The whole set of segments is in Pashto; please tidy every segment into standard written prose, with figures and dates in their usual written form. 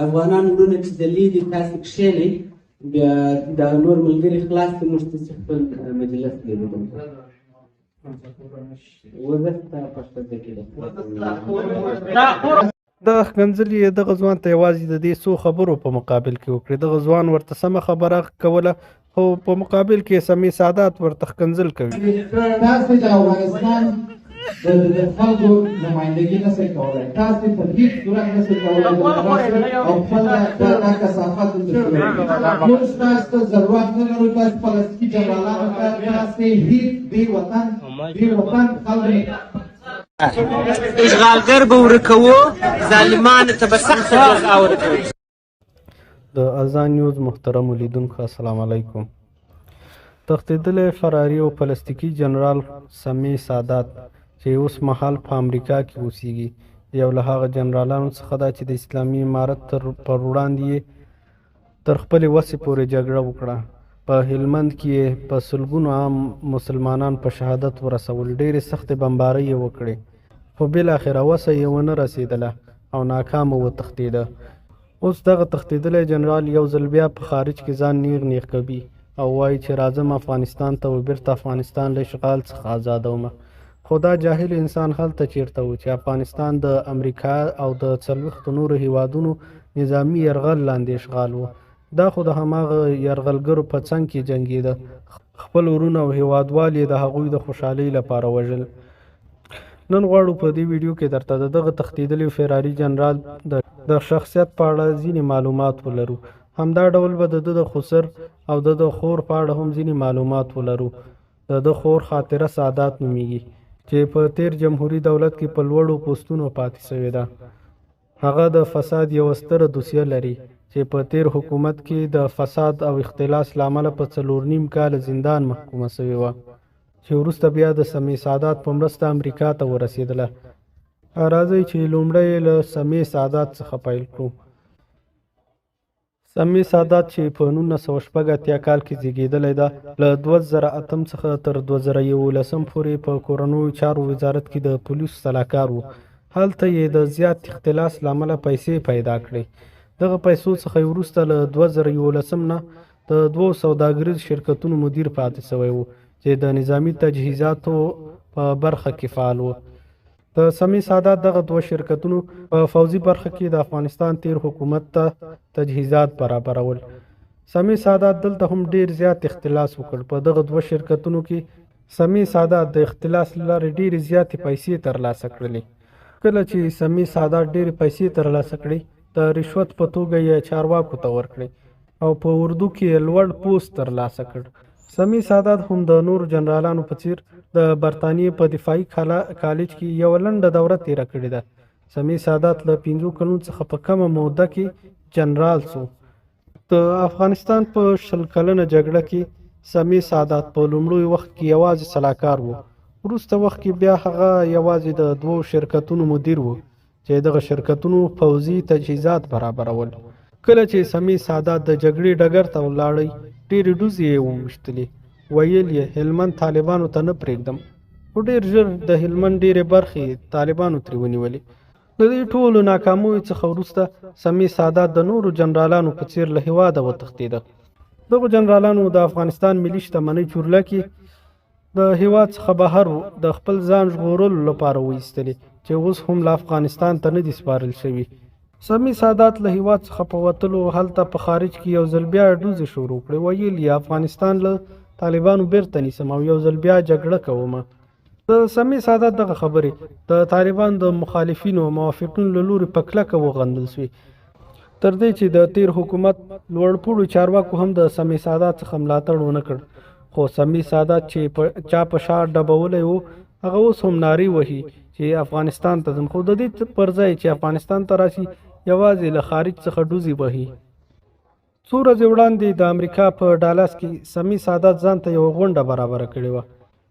افغانان وروڼه چې د لیدې تاسې کښېنئ بیا دغه نور ملګري خلاص کړي موږ تاسې خپل مجلس لیدو وزښت پښتو کې د ښکنځلې دغه ځوان ته یوازې د دې څو خبرو په مقابل کې وکړي. دغه ځوان ورته سمه خبره کوله خو په مقابل کې سمې سادات ورته ښکنځل کوي. تاسې د افغانستان د خلکو نمایندګي نشئ کولی، تاسې په هېڅ صورت نشئ کولی او خپل دا کثافت موږ تاسو ته ضرورت نه لرو. تاسې پلاستیکي جنرالانو ته تاسې هېڅ دې وطن خلک اشغالګر به ورکوو، ظالمانو ته به سخت جزا ورکوو. د اذان نیوز محترم لیدونکو السلام علیکم. تښتېدلی فراري او پلاستیکي جنرال سمې سادات چې اوس مهال په امریکا کې اوسیږي یو له هغه جنرالانو څخه ده چې د اسلامي امارت پر وړاندې یې تر خپلې وسې پورې جګړه وکړه. په هلمند کې یې په سلګونو عام مسلمانان په شهادت ورسول. ډېرې سختې بمبارۍ یې وکړې خو بالاخره وسه یې ونه رسېدله او ناکامه وتښتېده. اوس دغه تښتېدلی جنرال یو ځل بیا په خارج کې ځان نیغ نیغ کوي او وایي چې راځم افغانستان ته و بیرته افغانستان له اشغال څخه آزادومه. خو دا جاهل انسان هلته چیرته و چې افغانستان د امریکا او د 40 نورو هیوادونو نظامي یرغل لاندې اشغال و. دا خو د هماغه یرغلګرو په څنګ کې جنګېده. خپل ورونه او هیوادوال یې د هغوی د خوشحالۍ لپاره وژل. نن غواړو په دې ویډیو کې درته د دغه تښتېدلي فراري جنرال د شخصیت په اړه ځینې معلومات ولرو. همدا ډول به د ده د خسر او د خور په اړه هم ځینې معلومات ولرو. د ده خور خاطره سادات نومیږي چې په تیر جمهوري دولت کې په لوړو پوستونو پاتې شوې ده. هغه د فساد یوه ستره دوسیه لري چې په تیر حکومت کې د فساد او اختلاس له امله په 4.5 کاله زندان محکومه شوې وه چې وروسته بیا د سمې سادات په مرسته امریکا ته ورسېدله. راځئ چې لومړی له سمې سادات څخه پیل کړو. سمې سادات چې په 1980 کال کې زیږېدلی ده، له 2008 څخه تر 2011 پورې په کورنیو چارو وزارت کې د پولیسو سلاکار و. هلته یې د زیات اختلاس له امله پیسې پیدا کړې. دغه پیسو څخه وروسته له 2011 نه د 2 سوداګریز شرکتونو مدیر پاتې شوی و چې د نظامی تجهیزاتو په برخه کې فعال و. د سمې سادات دغه 2 شرکتونو په فوزي برخه کې د افغانستان تیر حکومت ته تجهیزات برابرول. سمې سادات دلته هم ډیر زیات اختلاس وکړ. په دغه 2 شرکتونو کې سمې سادات د اختلاس له لارې ډیرې زیاتې پیسې ترلاسه کړلې. کله چې سمې سادات ډیرې پیسې ترلاسه کړې، د رشوت په توګه یې چارواکو ته ورکړې او په اردو کې لوړ پوست ترلاسه کړ. سمې سادات هم د نورو جنرالانو په څیر د برطانیې په دفاعي کالج کې یو لنډه دوره تیره کړې ده. سمې سادات له 5 کلونو څخه په کمه موده کې جنرال شو. د افغانستان په 20 کلنه جګړه کې سمې سادات په لومړي وخت کې یوازې سلاکار و. وروسته وخت کې بیا هغه یوازې د 2 شرکتونو مدیر و چې دغه شرکتونو پوځي تجهیزات برابرول. کله چې سمې سادات د جګړې ډګر ته ولاړی، ډېرې ډوزې یې وویشتلې. ویل یې هلمند طالبانو ته نه پرېږدم، خو ډېر ژر د هلمند ډېرې برخې طالبانو ترې ونیولې. د دې ټولو ناکامیو څخه وروسته سمې سادات د نورو جنرالانو په څیر له هېواده وتښتېده. دغو جنرالانو د افغانستان ملي شتمنۍ چورلکې د هېواد څخه بهر د خپل ځان ژغورلو لپاره وایستلې چې اوس هم له افغانستان ته نه دي سپارل شوي. سمې سادات له هېواد څخه په وتلو هلته په خارج کې یو ځل بیا ډوزې شروع کړې. ویل یې افغانستان له طالبانو بیرته نیسم او یو ځل بیا جګړه کومه. د سمې سادات دغه خبرې د طالبانو د مخالفینو او موافقینو له لوري په کلکه وغندل شوې، تر دې چې د تیر حکومت لوړپوړو چارواکو هم د سمې سادات څخه ملاتړ ونه کړ. خو سمې سادات چې چا په شا ډبولی و، هغه اوس هم نارې وهي چې افغانستان ته ځم، خو د دې پر ځای چې افغانستان ته راشي یوازې له خارج څخه ډوزې وهي. څو ورځې وړاندې د امریکا په ډالاس کې سمې سادات ځان ته یوه غونډه برابره کړې وه.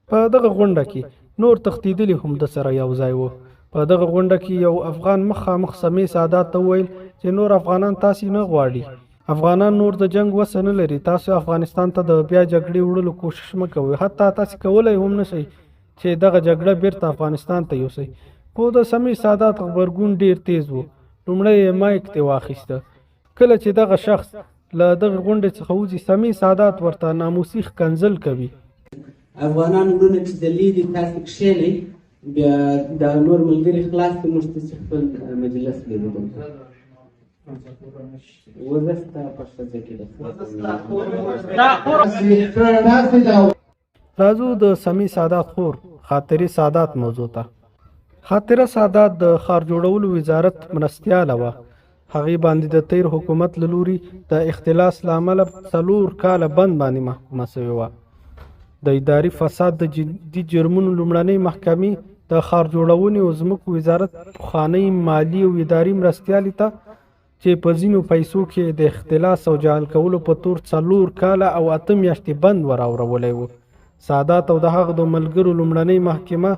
په دغه غونډه کې نور تښتېدلي هم د سره یو ځای وو. په دغه غونډه کې یو افغان مخامخ سمې سادات ته وویل چې نور افغانان تاسې نه غواړي، افغانان نور د جنگ وسه نه لري، تاسو افغانستان ته د بیا جګړې وړلو کوشش مه کوئ، حتی تاسې کولی هم نه شئ چې دغه جګړه بیرته افغانستان ته یوسئ. خو د سمې سادات غبرګون ډیر تیز و. لومړی یې مایک ترې واخیسته. کله چې دغه شخص له دغې غونډې څخه وځي سمې سادات ورته ناموسي ښکنځل کوي. افغانان وروڼه چې د لیدې تاسې کښېنئ بیا دغه نور ملګري خلاص کړي موږ تاسې خپل مجلس لرو. وزه ستا په ښځه کې ده. راځو د سمې سادات خور خاطرې سادات موضوع ته. خاطره سادات د ښار جوړولو وزارت مرستیاله وه. هغې باندې د تیر حکومت له لوري د اختلاس له امله 4 کاله بند باندې محکومه شوې وه. د اداري فساد د جدي جرمونو لومړنۍ محکمې د ښار جوړونې او ځمکو وزارت پخوانۍ مالي او اداري مرستیالې ته چې په ځینو پیسو کې د اختلاس او جعل کولو په تور 4 کاله او 8 میاشتې بند وراورولی و. سادات او د هغه د ملګرو لومړنۍ محکمه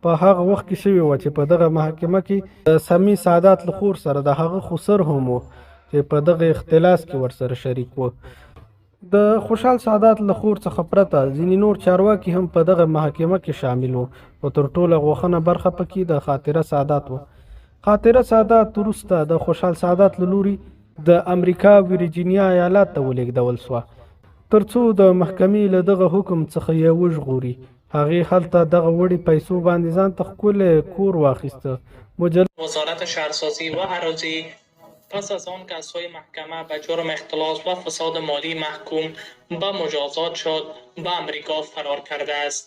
په هغه وخت کې شوې وه چې په دغه محکمه کې د سمې سادات له خور سره د هغه خسر هم و چې په دغه اختلاس کې ورسره شریک و. د خوشحال سادات له خور څخه پرته ځینې نور چارواکي هم په دغه محکمه کې شامل وو او تر ټوله غوښنه برخه پکې د خاطره سادات و. خاطره سادات وروسته د خوشحال سادات له لوري د امریکا ورجینیا ایالات ته ولېږدول شوه تر څو د محکمې له دغه حکم څخه یې وژغوري. هغې هلته دغه وړې پیسو باندې ځان ته ښکلی کور واخیسته. وزارت شهرسازی و اراضی پس از آن که از سوی محکمه به جرم اختلاس و فساد مالی محکوم به مجازات شد به امریکا فرار کرده است.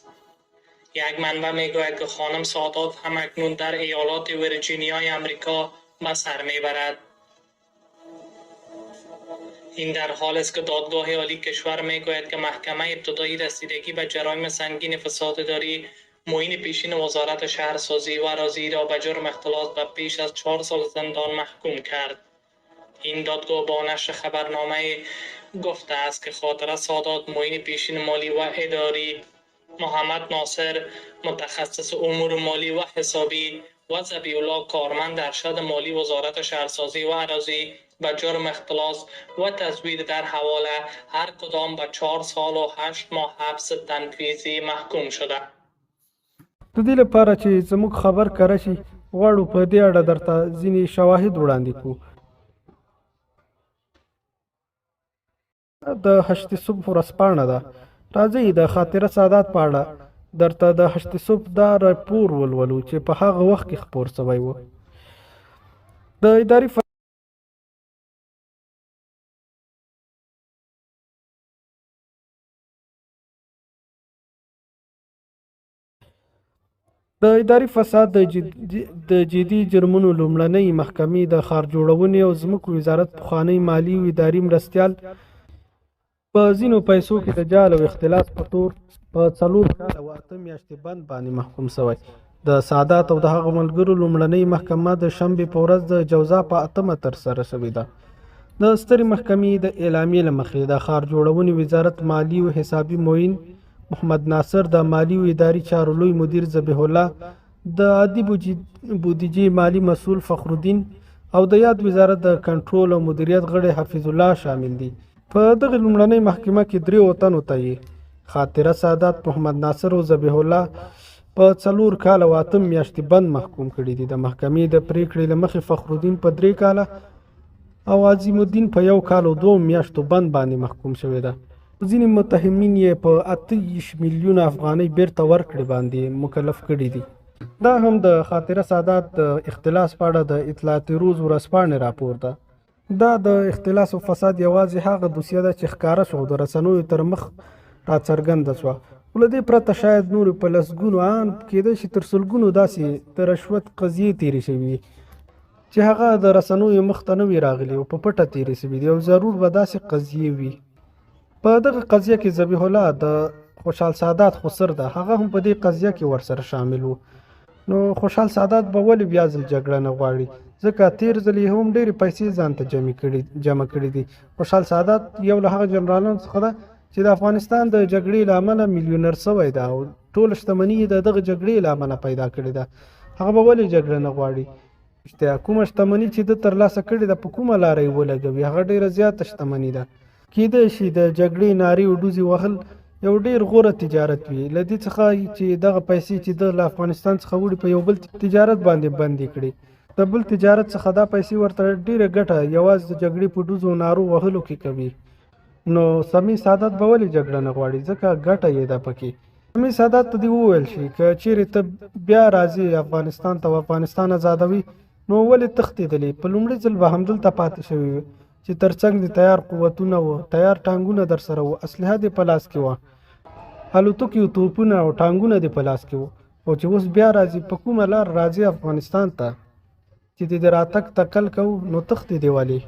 یک منبع میگوید که خانم سادات هم اکنون در ایالات ویرجینیای امریکا به سر میبرد. این در حال است که دادگاه عالی کشور میگوید که محکمه ابتدایی رسیدگی به جرایم سنگین فساد اداری معین پیشین وزارت شهرسازی و اراضی را به جرم اختلاس به بیش از 4 سال زندان محکوم کرد. این دادگاه با نشر خبرنامه گفته است که خاطره سادات معین پیشین مالی و اداری، محمد ناصر متخصص امور مالی و حسابی و ذبیح الله کارمند ارشد مالی وزارت شهرسازی و اراضی به جرم اختلاس و تزویر در حواله هر کدام به 4 سال و 8 ماه حبس تنفیذی محکوم شده. د دې لپاره چې زموږ خبر کره شي غواړو په دې اړه درته ځینې شواهد وړاندې کړو. د هشت صبح ورځپاڼه ده. راځئ د خاطره سادات په اړه درته د هشت صبح دا راپور ولولو چې په هغه وخت کې خپور شوی و. د اداري فساد د جدي جرمونو لومړنۍ محکمې د ښار جوړونې او ځمکو وزارت پخوانی مالي او اداري مرستیال په ځینو پیسو کې د جعل او اختلاس په تور په 4 کاله او 8 میاشتې بند باندې محکوم شوی. د سادات او د هغه ملګرو لومړنۍ محکمه د شنبې په ورځ د جوزا په 8 ترسره شوې ده. د سترې محکمې د اعلامیې له مخې د ښار جوړونې وزارت مالي او حسابي معین محمد ناصر، د مالی او اداري چارو لوی مدیر ذبیح الله، د عادي بودیجې مالی مسؤل فخرالدین او د یاد وزارت د کنټرول او مدیریت غړی حفیظ الله شامل دي. په دغه لومړنۍ محکمه کې 3 تنو ته یې خاطره سادات، محمد ناصر او ذبیح الله په 4 کاله او 8 میاشتې بند محکوم کړي دي. د محکمې د پریکړې له مخې فخرالدین په 3 کاله او عظیم الدین په 1 کال او 2 میاشتو بند باندې محکوم شوی ده. ځینې متهمین یې په 28 میلیونه افغانۍ بیرته ورکړې باندې مکلف کړي دي. دا هم د خاطره سادات د اختلاس په اړه د اطلاعات روز ورځپاڼې راپور ده. دا د اختلاس او فساد یوازې هغه دوسیه ده چې ښکاره شو د رسنیو تر مخ راڅرګنده شوه. له دې پرته شاید نورې په لسګونو ان کېدای شي تر سلګونو داسې د رشوت قضیې تېرې شوي وي چې هغه د رسنیو مخ ته نه وي راغلي او په پټه تېرې شوي دي او ضرور به داسې قضیې وي. په دغه قضیه کې ذبیح الله د خوشحال سادات خسر ده، هغه هم په دې قضیه کې ورسره شامل و. نو خوشحال سادات به ولې بیا ځل جګړه نه غواړي؟ ځکه تیر ځل یې هم ډېرې پیسې ځان ته جمع کړي دي. خوشحال سادات یو له هغه جنرالانو څخه ده چې د افغانستان د جګړې له امله میلیونر شوی ده او ټوله شتمني یې د دغه جګړې له امله پیدا کړې ده. هغه به ولې جګړه نه غواړي؟ کومه شتمني چې ده ترلاسه کړې ده په کومه لاره یې ولګوي؟ هغه ډېره زیاته شتمني ده. کېدای شي د جګړې نارې او ډوزې وهل یو ډېر غوره تجارت وي، له دې څخه چې دغه پیسې چې د افغانستان څخه وړي په یو بل تجارت باندې بندې کړي. د بل تجارت څخه دا پیسې ورته ډیره ګټه یوازې د جګړې په ډوزو نارو وهلو کې کوي. نو سمي سعادت به ولې جګړه نه غواړي؟ ځکه ګټه یې ده پکې. سمي سعادت ته دې وویل شي که چیرې ته بیا راځي افغانستان ته او افغانستان ازادوي نو ولې تښتېدلې؟ په لومړي ځل به همدلته پاتې شوي وي چې ترڅنګ دې تیار قوتونه وو، تیار ټانګونه در سره وو، اسلحه دې په لاس کې وه، الوتکې او توپونه او ټانګونه دې په لاس کې وو. او چې اوس بیا راځي په کومه لار راځي افغانستان ته چې دې د راتګ تکل کوو نو تښتې دې ولې؟